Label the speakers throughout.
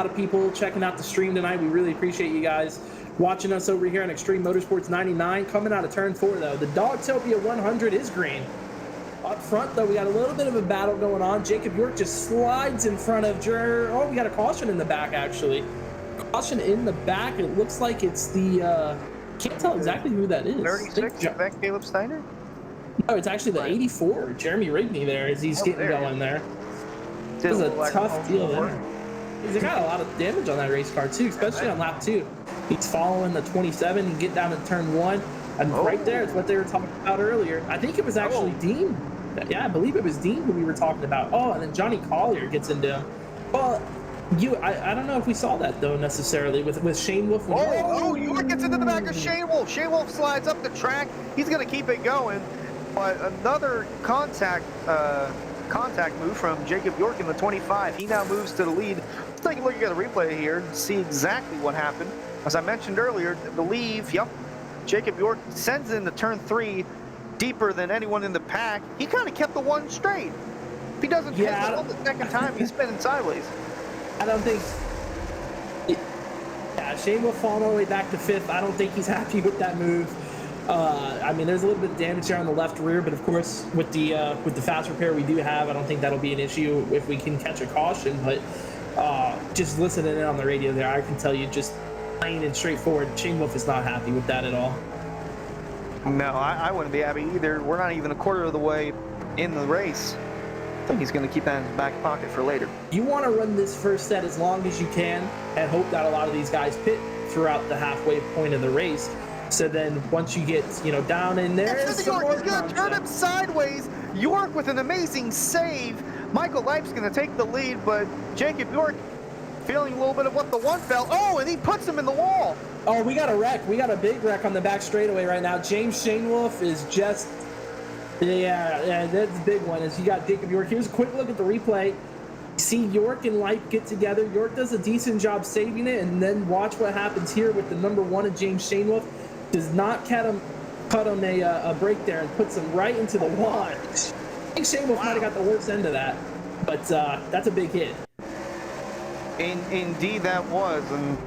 Speaker 1: lot of people checking out the stream tonight. We really appreciate you guys watching us over here on Extreme Motorsports 99. Coming out of turn 4, though, the Dogtopia 100 is green. Up front, though, we got a little bit of a battle going on. Jacob York just slides in front of Oh, we got a caution in the back, actually. Caution in the back. It looks like it's the... can't tell exactly who that is.
Speaker 2: 36, is that Caleb Steiner?
Speaker 1: No, it's actually the 84, Jeremy Rigney there, as he's getting going there. This is a tough deal there. He's got a lot of damage on that race car, too, especially on lap 2. He's following the 27 and get down to turn 1. And right there is what they were talking about earlier. I think it was actually Dean. Yeah, I believe it was Dean who we were talking about. Oh, and then Johnny Collier gets into him. Well, I don't know if we saw that, though, necessarily, with Shane Wolf.
Speaker 2: York gets into the back of Shane Wolf. Shane Wolf slides up the track. He's going to keep it going. But another contact move from Jacob York in the 25. He now moves to the lead. Let's take a look at the replay here and see exactly what happened. As I mentioned earlier, I believe, Jacob York sends in the turn 3 deeper than anyone in the pack. He kind of kept the one straight. If he doesn't hit the second time, he's spinning sideways.
Speaker 1: I don't think... Shane will fall all the way back to 5th. I don't think he's happy with that move. I mean, there's a little bit of damage there on the left rear, but of course, with the fast repair we do have, I don't think that'll be an issue if we can catch a caution. But just listening in on the radio there, I can tell you, just plain and straightforward, Shane Wolf is not happy with that at all.
Speaker 2: No, I wouldn't be happy either. We're not even a quarter of the way in the race. I think he's going to keep that in his back pocket for later.
Speaker 1: You want to run this first set as long as you can and hope that a lot of these guys pit throughout the halfway point of the race. So then once you get, down in there...
Speaker 2: He's going to turn him sideways. York with an amazing save. Michael Leip's going to take the lead, but Jacob York feeling a little bit of what the one felt. Oh, and he puts him in the wall.
Speaker 1: Oh, we got a wreck. We got a big wreck on the back straightaway right now. James Shane Wolf is just... Yeah, that's a big one. As you got Jacob York. Here's a quick look at the replay. See York and Light get together. York does a decent job saving it, and then watch what happens here with the number 1 of James Shane Wolf. Does not cut him a break there and puts him right into the wall. I think Shane Wolf might have got the worst end of that, but that's a big hit.
Speaker 2: Indeed, that was, and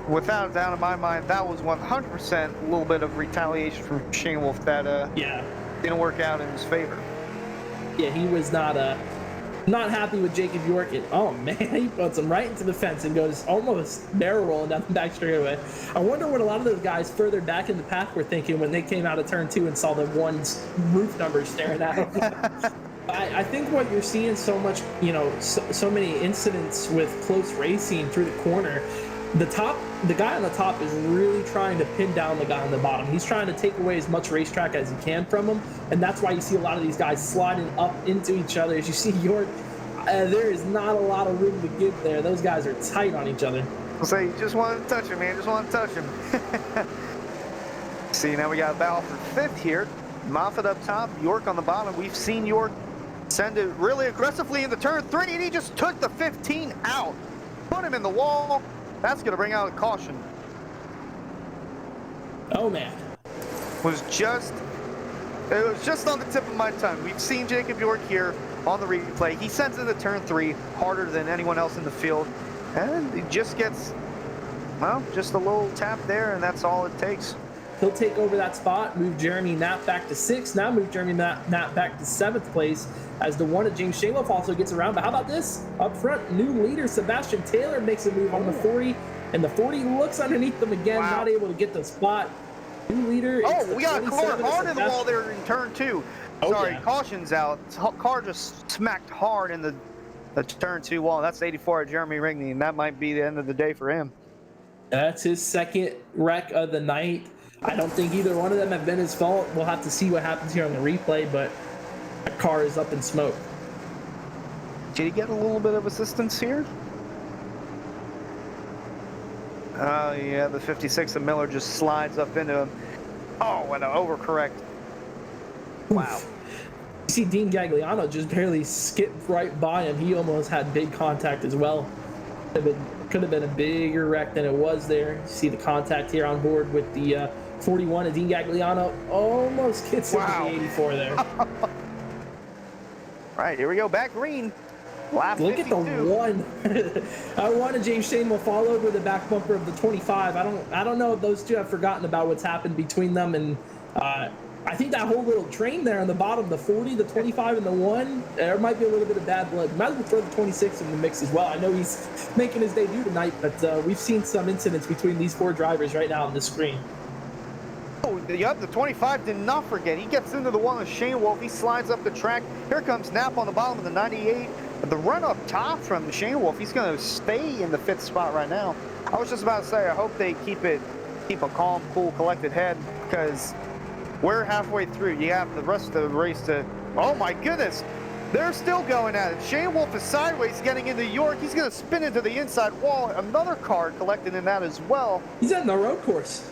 Speaker 2: without a doubt in my mind, that was 100% a little bit of retaliation from Shane Wolf that didn't work out in his favor.
Speaker 1: Yeah, he was not happy with Jacob York. Oh man, he puts him right into the fence and goes almost barrel rolling down the back straightaway. I wonder what a lot of those guys further back in the pack were thinking when they came out of turn 2 and saw the one's roof numbers staring at them. I think what you're seeing so much, so many incidents with close racing through the corner. The guy on the top is really trying to pin down the guy on the bottom. He's trying to take away as much racetrack as he can from him, and that's why you see a lot of these guys sliding up into each other. As you see York, there is not a lot of room to give there. Those guys are tight on each other.
Speaker 2: I'll say, you just want to touch him, man. Just want to touch him. See, now we got a battle for 5th here. Moffitt up top, York on the bottom. We've seen York send it really aggressively into turn 3, and he just took the 15 out. Put him in the wall. That's going to bring out a caution.
Speaker 1: Oh, man.
Speaker 2: It was just on the tip of my tongue. We've seen Jacob York here on the replay. He sends into turn 3 harder than anyone else in the field. And he just gets, just a little tap there, and that's all it takes.
Speaker 1: He'll take over that spot, move Jeremy Knapp back to 6th. Now move Jeremy Knapp back to 7th place as the 1 of James Shane Wolf also gets around. But how about this? Up front, new leader Sebastian Taylor makes a move on the 40, and the 40 looks underneath them again, not able to get the spot. New leader.
Speaker 2: Oh, we got a car hard in the wall there in turn 2. Sorry, caution's out. Car just smacked hard in the turn 2 wall. That's 84 of Jeremy Rigney, and that might be the end of the day for him.
Speaker 1: That's his second wreck of the night. I don't think either one of them have been his fault. We'll have to see what happens here on the replay, but the car is up in smoke.
Speaker 2: Did he get a little bit of assistance here? Oh, yeah, the 56 of Miller just slides up into him. Oh, what an overcorrect. Wow.
Speaker 1: You see Dean Gagliano just barely skipped right by him. He almost had big contact as well. Could have been a bigger wreck than it was there. You see the contact here on board with the 41 of Dean Gagliano. Almost gets into the 84 there.
Speaker 2: Right, here we go. Back green. Lap
Speaker 1: Look
Speaker 2: 52.
Speaker 1: at the one. I wanted James Shane will fall over the back bumper of the 25. I don't know if those two have forgotten about what's happened between them, and I think that whole little train there on the bottom, the 40, the 25, and the 1, there might be a little bit of bad blood. Might as well throw the 26 in the mix as well. I know he's making his debut tonight, but we've seen some incidents between these 4 drivers right now on the screen.
Speaker 2: Oh, the 25 did not forget. He gets into the one with Shane Wolf. He slides up the track. Here comes Knapp on the bottom of the 98. The run up top from Shane Wolf, he's going to stay in the 5th spot right now. I was just about to say, I hope they keep a calm, cool, collected head, because we're halfway through. You have the rest of the race to... Oh my goodness! They're still going at it. Shane Wolf is sideways getting into York. He's going to spin into the inside wall. Another car collected in that as well.
Speaker 1: He's on the road course.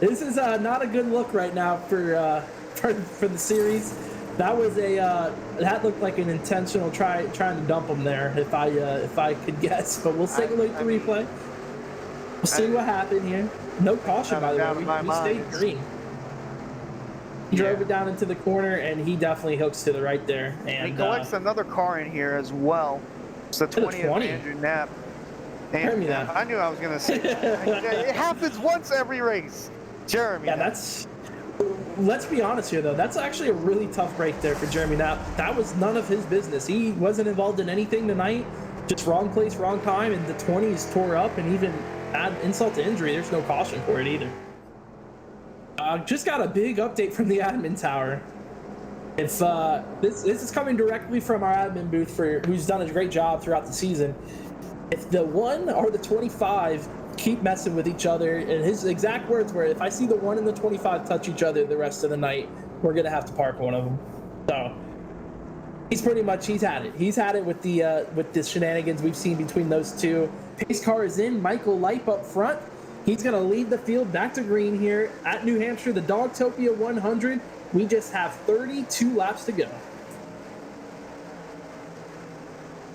Speaker 1: This is not a good look right now for the series. That was that looked like an intentional trying to dump him there, if I could guess. But we'll take a look at the replay. We'll see what happened here. No caution, by the way. We stayed green. He drove it down into the corner, and he definitely hooks to the right there. And
Speaker 2: he collects another car in here as well. It's the 20 of Andrew Knapp.
Speaker 1: Jeremy Knapp.
Speaker 2: I knew I was going to say that. It happens once every race. Jeremy Knapp.
Speaker 1: That's... Let's be honest here, though. That's actually a really tough break there for Jeremy Knapp. That was none of his business. He wasn't involved in anything tonight. Just wrong place, wrong time, and the 20s tore up, and even add insult to injury, there's no caution for it either. Just got a big update from the admin tower. If this is coming directly from our admin booth, who's done a great job throughout the season. If the 1 or the 25 keep messing with each other, and his exact words were, if I see the 1 and the 25 touch each other the rest of the night, we're gonna have to park one of them. So he's had it with the shenanigans we've seen between those two. Pace car is in. Michael Leip up front. He's gonna lead the field back to green here at New Hampshire, the Dogtopia 100. We just have 32 laps to go.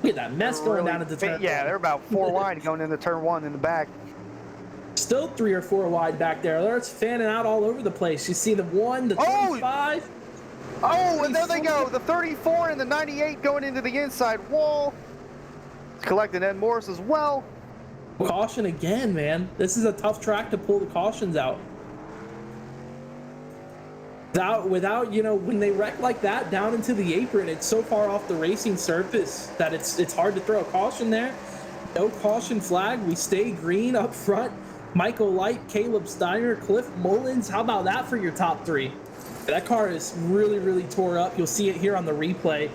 Speaker 1: Look at that mess going down into turn.
Speaker 2: Yeah, they're about 4 wide going into turn 1 in the back.
Speaker 1: Still 3 or 4 wide back there. They're fanning out all over the place. You see the 1, the 25.
Speaker 2: Oh, and there they go. The 34 and the 98 going into the inside wall. Collecting Ed Morris as well.
Speaker 1: Caution again, man. This is a tough track to pull the cautions out. Without, when they wreck like that down into the apron, it's so far off the racing surface that it's hard to throw a caution there. No caution flag. We stay green up front. Michael Light, Caleb Steiner, Cliff Mullins. How about that for your top 3? That car is really, really tore up. You'll see it here on the replay.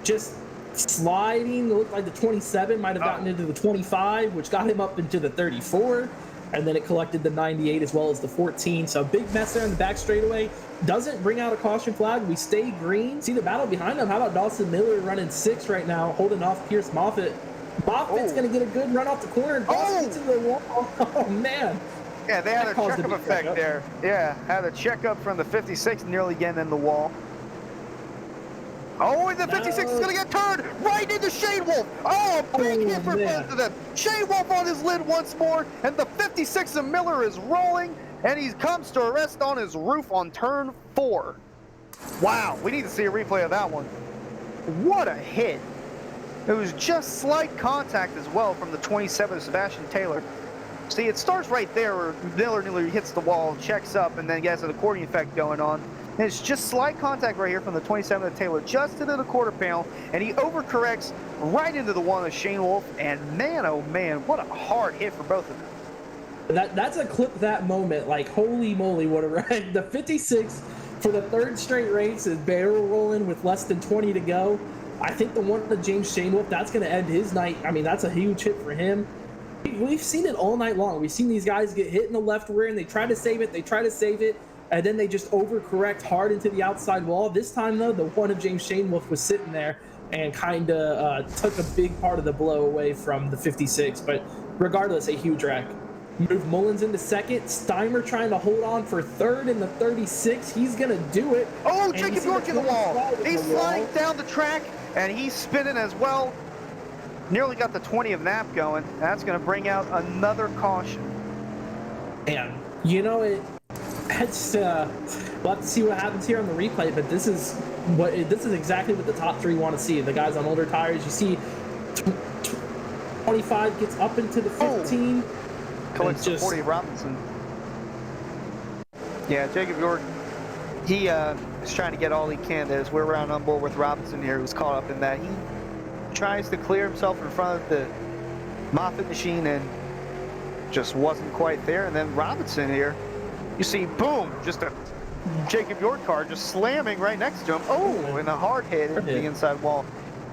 Speaker 1: Just sliding. It looked like the 27 might have gotten into the 25, which got him up into the 34. And then it collected the 98 as well as the 14. So big mess there in the back straightaway. Doesn't bring out a caution flag. We stay green. See the battle behind them. How about Dawson Miller running 6 right now, holding off Pierce Moffitt. Moffitt's going to get a good run off the corner. Into the wall. Oh, man.
Speaker 2: Yeah, they had a checkup effect there. Yeah, had a checkup from the 56 nearly getting in the wall. Oh, and the 56 is going to get turned right into Shane Wolf. Oh, a big hit for both of them. Shane Wolf on his lid once more, and the 56 of Miller is rolling, and he comes to a rest on his roof on turn 4. Wow, we need to see a replay of that one. What a hit. It was just slight contact as well from the 27 of Sebastian Taylor. See, it starts right there where Miller nearly hits the wall, checks up, and then gets an accordion effect going on. And it's just slight contact right here from the 27 of Taylor, just into the quarter panel, and he overcorrects right into the 1 of Shane Wolf. And man, oh man, what a hard hit for both of them.
Speaker 1: That's a clip that moment, like holy moly, what a ride. The 56 for the 3rd straight race is barrel rolling with less than 20 to go. I think the 1 of James Shane Wolf, that's going to end his night. I mean, that's a huge hit for him. We've seen it all night long. We've seen these guys get hit in the left rear, and they try to save it, and then they just overcorrect hard into the outside wall. This time, though, the 1 of James Shane Wolf was sitting there and kind of took a big part of the blow away from the 56. But regardless, a huge wreck. Move Mullins into 2nd. Steimer trying to hold on for 3rd in the 36. He's going to do it.
Speaker 2: Oh, Jacob York in the wall. He's sliding down the track, and he's spinning as well. Nearly got the 20 of Knapp going. That's going to bring out another caution.
Speaker 1: And, it's we'll have to see what happens here on the replay, but this is this is exactly what the top three want to see. The guys on older tires, you see 25 gets up into the 15.
Speaker 2: Collects the 40 Robinson. Yeah, Jacob York, he is trying to get all he can. As we're around on board with Robinson here, who's caught up in that. He tries to clear himself in front of the Moffat machine and just wasn't quite there. And then Robinson here, you see, boom, just a Jacob York car just slamming right next to him. Oh, and a hard hit into the inside wall.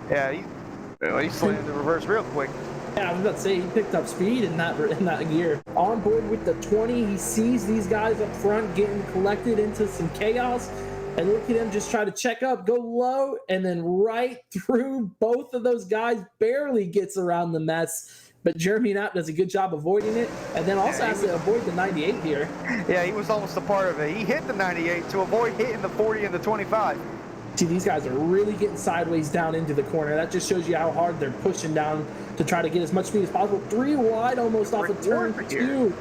Speaker 2: Yeah, he slammed the reverse real quick.
Speaker 1: Yeah, I was about to say he picked up speed in that gear. On board with the 20, he sees these guys up front getting collected into some chaos, and look at him just try to check up, go low, and then right through both of those guys, barely gets around the mess. But Jeremy Knapp does a good job avoiding it, and then also has to avoid the 98 here.
Speaker 2: Yeah, he was almost a part of it. He hit the 98 to avoid hitting the 40 and the 25.
Speaker 1: See, these guys are really getting sideways down into the corner. That just shows you how hard they're pushing down to try to get as much speed as possible. 3 wide almost off of turn 2.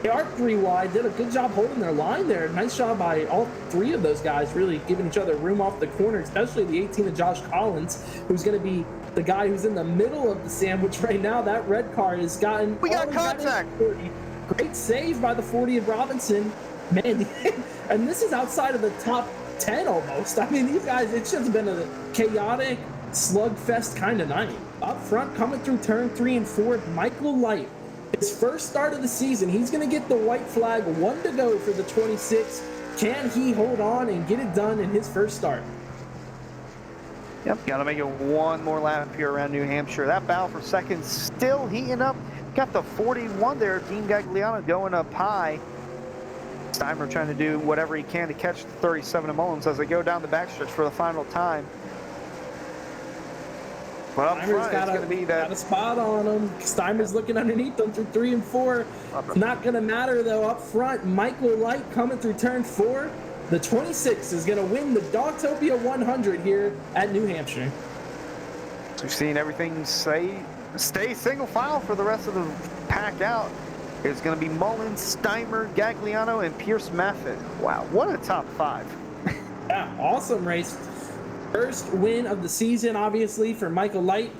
Speaker 1: They are 3 wide. Did a good job holding their line there. Nice job by all 3 of those guys, really giving each other room off the corner, especially the 18 of Josh Collins, who's going to be the guy who's in the middle of the sandwich right now. That red car has gotten...
Speaker 2: We got contact!
Speaker 1: Great save by the 40 of Robinson. Man, and this is outside of the top 10 almost. I mean, these guys, it's just been a chaotic slugfest kind of night. Up front, coming through turn 3 and 4, Michael Light. His first start of the season, he's going to get the white flag, 1 to go for the 26. Can he hold on and get it done in his first start?
Speaker 2: Yep, got to make it 1 more lap here around New Hampshire. That battle for second still heating up. Got the 41 there, Dean Gagliano going up high. Steimer trying to do whatever he can to catch the 37 of Mullins as they go down the backstretch for the final time. But up front, it's going to be that...
Speaker 1: Got a spot on him. Steimer's looking underneath them through 3 and 4. It's not going to matter, though. Up front, Michael Light coming through turn 4. The 26 is going to win the Dogtopia 100 here at New Hampshire.
Speaker 2: So we've seen everything stay single file for the rest of the pack out. It's going to be Mullins, Steimer, Gagliano, and Pierce Maffett. Wow, what a top 5.
Speaker 1: Yeah, awesome race. First win of the season, obviously, for Michael Light.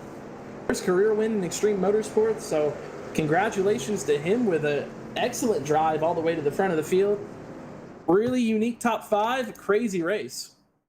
Speaker 1: First career win in Extreme Motorsports, so congratulations to him with an excellent drive all the way to the front of the field. Really unique top 5, crazy race.